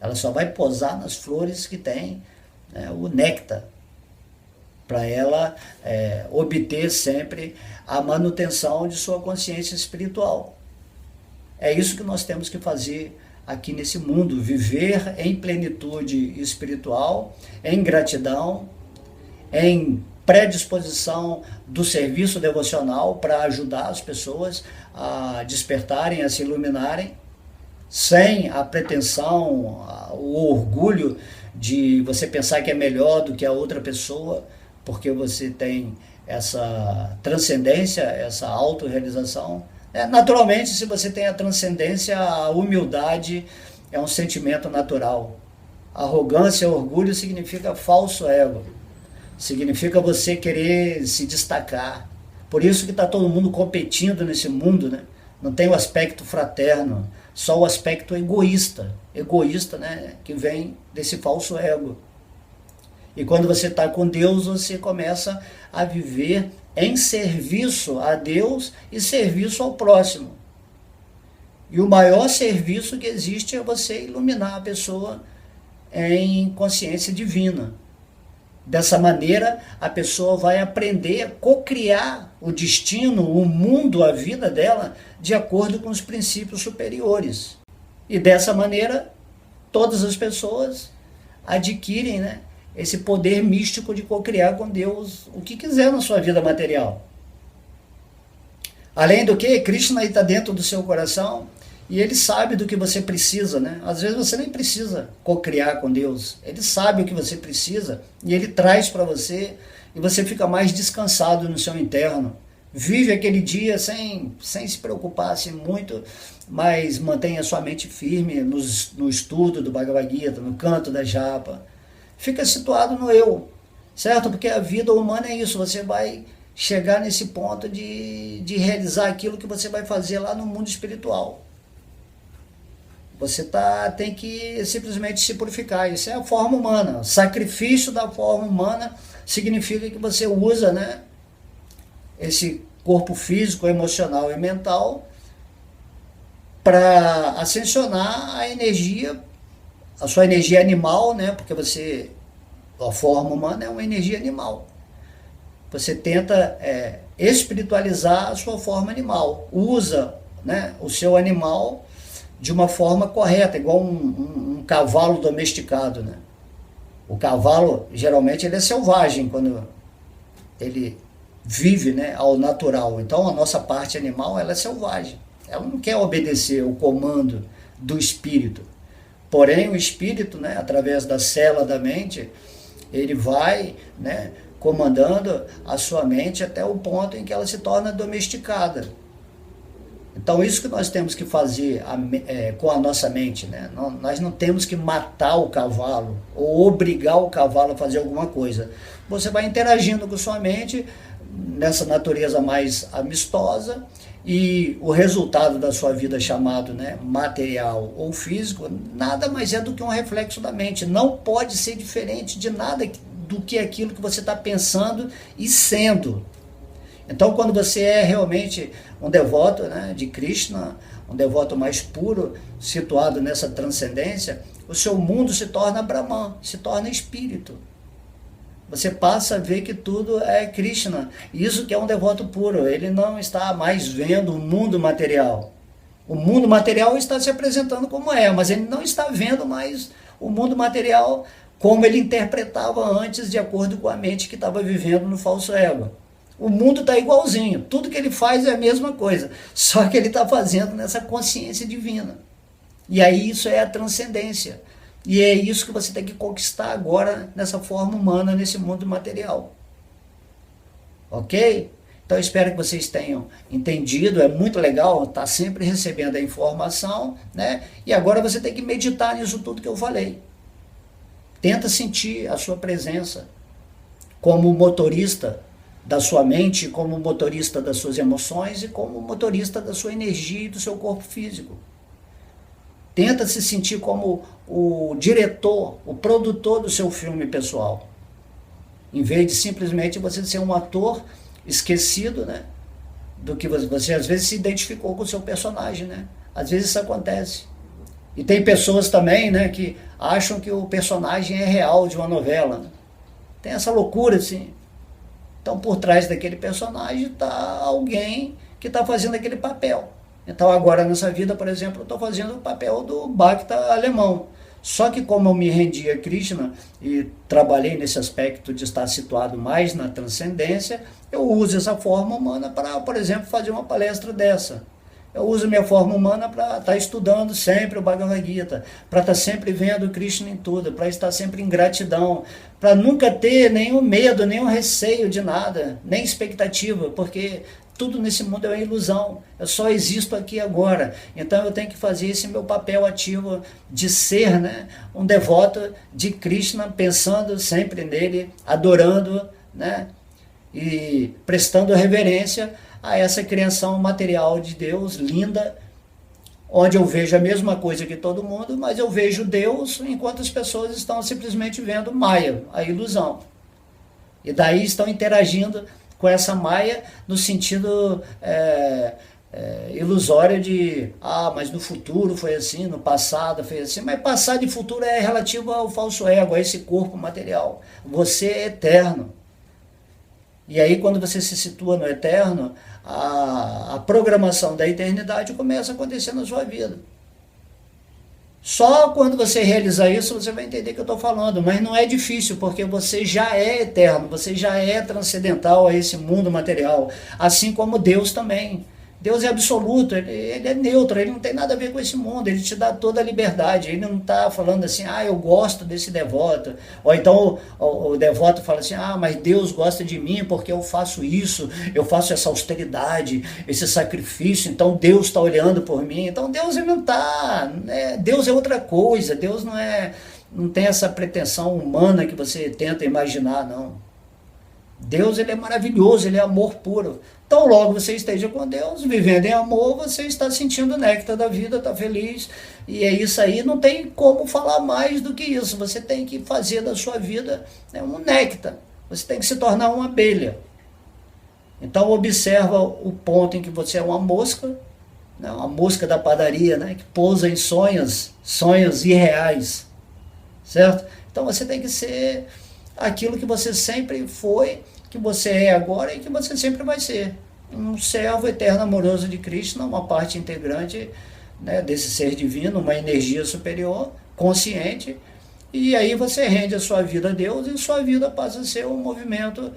Ela só vai posar nas flores que tem, né, o néctar, para ela obter sempre a manutenção de sua consciência espiritual. É isso que nós temos que fazer aqui nesse mundo, viver em plenitude espiritual, em gratidão, em predisposição do serviço devocional para ajudar as pessoas a despertarem, a se iluminarem, sem a pretensão, o orgulho de você pensar que é melhor do que a outra pessoa, porque você tem essa transcendência, essa autorrealização. Naturalmente, se você tem a transcendência, a humildade é um sentimento natural. Arrogância, orgulho significa falso ego. Significa você querer se destacar. Por isso que está todo mundo competindo nesse mundo, né? Não tem o aspecto fraterno, só o aspecto egoísta. egoísta, né, que vem desse falso ego. E quando você está com Deus, você começa a viver em serviço a Deus e serviço ao próximo. E o maior serviço que existe é você iluminar a pessoa em consciência divina. Dessa maneira, a pessoa vai aprender a co-criar o destino, o mundo, a vida dela, de acordo com os princípios superiores. E dessa maneira, todas as pessoas adquirem, né, esse poder místico de co-criar com Deus o que quiser na sua vida material. Além do que, Krishna está dentro do seu coração e ele sabe do que você precisa, né? Às vezes você nem precisa co-criar com Deus. Ele sabe o que você precisa e ele traz para você e você fica mais descansado no seu interno. Vive aquele dia sem se preocupar assim, muito, mas mantenha sua mente firme no estudo do Bhagavad Gita, no canto da japa. Fica situado no eu, certo? Porque a vida humana é isso, você vai chegar nesse ponto de realizar aquilo que você vai fazer lá no mundo espiritual. Você tem que simplesmente se purificar, isso é a forma humana. O sacrifício da forma humana significa que você usa, né, esse corpo físico, emocional e mental para ascensionar a energia, a sua energia animal, né? Porque a forma humana é uma energia animal. Você tenta espiritualizar a sua forma animal. Usa, né, o seu animal de uma forma correta, igual um cavalo domesticado, né? O cavalo, geralmente, ele é selvagem quando ele vive, né, ao natural. Então, a nossa parte animal, ela é selvagem. Ela não quer obedecer o comando do espírito. Porém, o espírito, né, através da cela da mente, ele vai, né, comandando a sua mente até o ponto em que ela se torna domesticada. Então, isso que nós temos que fazer com a nossa mente, né? Nós não temos que matar o cavalo ou obrigar o cavalo a fazer alguma coisa. Você vai interagindo com sua mente nessa natureza mais amistosa e o resultado da sua vida chamado, né, material ou físico, nada mais é do que um reflexo da mente. Não pode ser diferente de nada do que aquilo que você está pensando e sendo. Então, quando você é realmente um devoto, né, de Krishna, um devoto mais puro, situado nessa transcendência, o seu mundo se torna Brahman, se torna espírito. Você passa a ver que tudo é Krishna. Isso que é um devoto puro. Ele não está mais vendo o mundo material. O mundo material está se apresentando como é, mas ele não está vendo mais o mundo material como ele interpretava antes, de acordo com a mente que estava vivendo no falso ego. O mundo está igualzinho. Tudo que ele faz é a mesma coisa. Só que ele está fazendo nessa consciência divina. E aí isso é a transcendência. E é isso que você tem que conquistar agora nessa forma humana, nesse mundo material. Ok? Então eu espero que vocês tenham entendido. É muito legal estar sempre recebendo a informação, né? E agora você tem que meditar nisso tudo que eu falei. Tenta sentir a sua presença como motorista da sua mente, como motorista das suas emoções e como motorista da sua energia e do seu corpo físico. Tenta se sentir como o diretor, o produtor do seu filme pessoal. Em vez de simplesmente você ser um ator esquecido, né, do que você às vezes se identificou com o seu personagem, né? Às vezes isso acontece. E tem pessoas também, né, que acham que o personagem é real de uma novela. Tem essa loucura, assim. Então, por trás daquele personagem está alguém que está fazendo aquele papel. Então, agora nessa vida, por exemplo, eu estou fazendo o papel do Bhakta alemão. Só que como eu me rendi a Krishna e trabalhei nesse aspecto de estar situado mais na transcendência, eu uso essa forma humana para, por exemplo, fazer uma palestra dessa. Eu uso minha forma humana para estar estudando sempre o Bhagavad Gita, para estar sempre vendo Krishna em tudo, para estar sempre em gratidão, para nunca ter nenhum medo, nenhum receio de nada, nem expectativa, porque tudo nesse mundo é uma ilusão. Eu só existo aqui agora. Então eu tenho que fazer esse meu papel ativo de ser, né, um devoto de Krishna, pensando sempre nele, adorando, né, e prestando reverência a essa criação material de Deus, linda, onde eu vejo a mesma coisa que todo mundo, mas eu vejo Deus, enquanto as pessoas estão simplesmente vendo Maia, a ilusão. E daí estão interagindo com essa Maia no sentido ilusório de, mas no futuro foi assim, no passado foi assim. Mas passado e futuro é relativo ao falso ego, a esse corpo material. Você é eterno. E aí, quando você se situa no eterno, a programação da eternidade começa a acontecer na sua vida. Só quando você realizar isso, você vai entender o que eu estou falando. Mas não é difícil, porque você já é eterno, você já é transcendental a esse mundo material. Assim como Deus também. Deus é absoluto, ele é neutro, ele não tem nada a ver com esse mundo, ele te dá toda a liberdade, ele não está falando assim, eu gosto desse devoto, ou então o devoto fala assim, mas Deus gosta de mim porque eu faço isso, eu faço essa austeridade, esse sacrifício, então Deus está olhando por mim. Então Deus ele não está, Deus é outra coisa, Deus não tem essa pretensão humana que você tenta imaginar, não. Deus ele é maravilhoso, ele é amor puro. Então logo você esteja com Deus, vivendo em amor, você está sentindo o néctar da vida, está feliz. E é isso aí, não tem como falar mais do que isso. Você tem que fazer da sua vida um néctar. Você tem que se tornar uma abelha. Então observa o ponto em que você é uma mosca, uma mosca da padaria, que pousa em sonhos irreais. Certo? Então você tem que ser aquilo que você sempre foi, que você é agora e que você sempre vai ser. Um servo eterno amoroso de Cristo, uma parte integrante desse ser divino, uma energia superior, consciente, e aí você rende a sua vida a Deus e sua vida passa a ser um movimento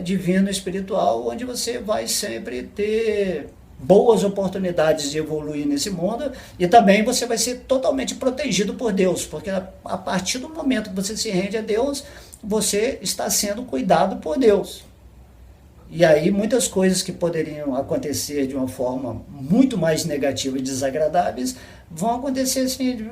divino, espiritual, onde você vai sempre ter boas oportunidades de evoluir nesse mundo e também você vai ser totalmente protegido por Deus, porque a partir do momento que você se rende a Deus, você está sendo cuidado por Deus. E aí muitas coisas que poderiam acontecer de uma forma muito mais negativa e desagradáveis vão acontecer assim,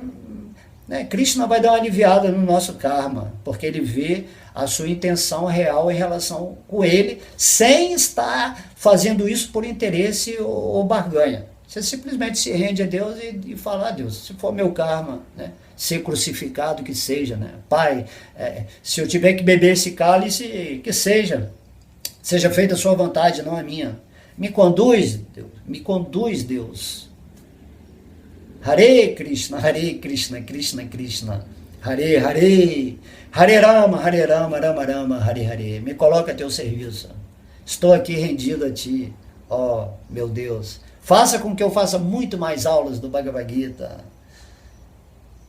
Krishna vai dar uma aliviada no nosso karma, porque ele vê a sua intenção real em relação com ele, sem estar fazendo isso por interesse ou barganha. Você simplesmente se rende a Deus e fala, Deus, se for meu karma, ser crucificado, que seja, Pai, se eu tiver que beber esse cálice, que seja feita a sua vontade, não a minha. Me conduz, Deus. Hare Krishna, Krishna Krishna, Hare Hare, Hare Rama, Rama Rama, Hare Hare. Me coloca a teu serviço. Estou aqui rendido a ti, meu Deus. Faça com que eu faça muito mais aulas do Bhagavad Gita.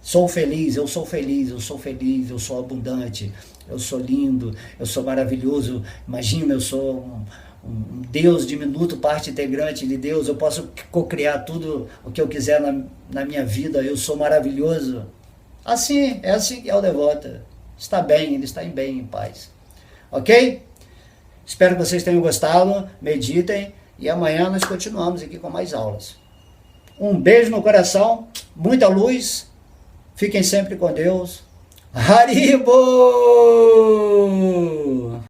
Sou feliz, eu sou feliz, eu sou feliz, eu sou abundante, eu sou lindo, eu sou maravilhoso. Imagina, eu sou um Deus diminuto, parte integrante de Deus, eu posso cocriar tudo o que eu quiser na minha vida, eu sou maravilhoso. É assim que é o devoto. Está bem, ele está bem, em paz. Ok? Espero que vocês tenham gostado, meditem, e amanhã nós continuamos aqui com mais aulas. Um beijo no coração, muita luz, fiquem sempre com Deus. Haribo!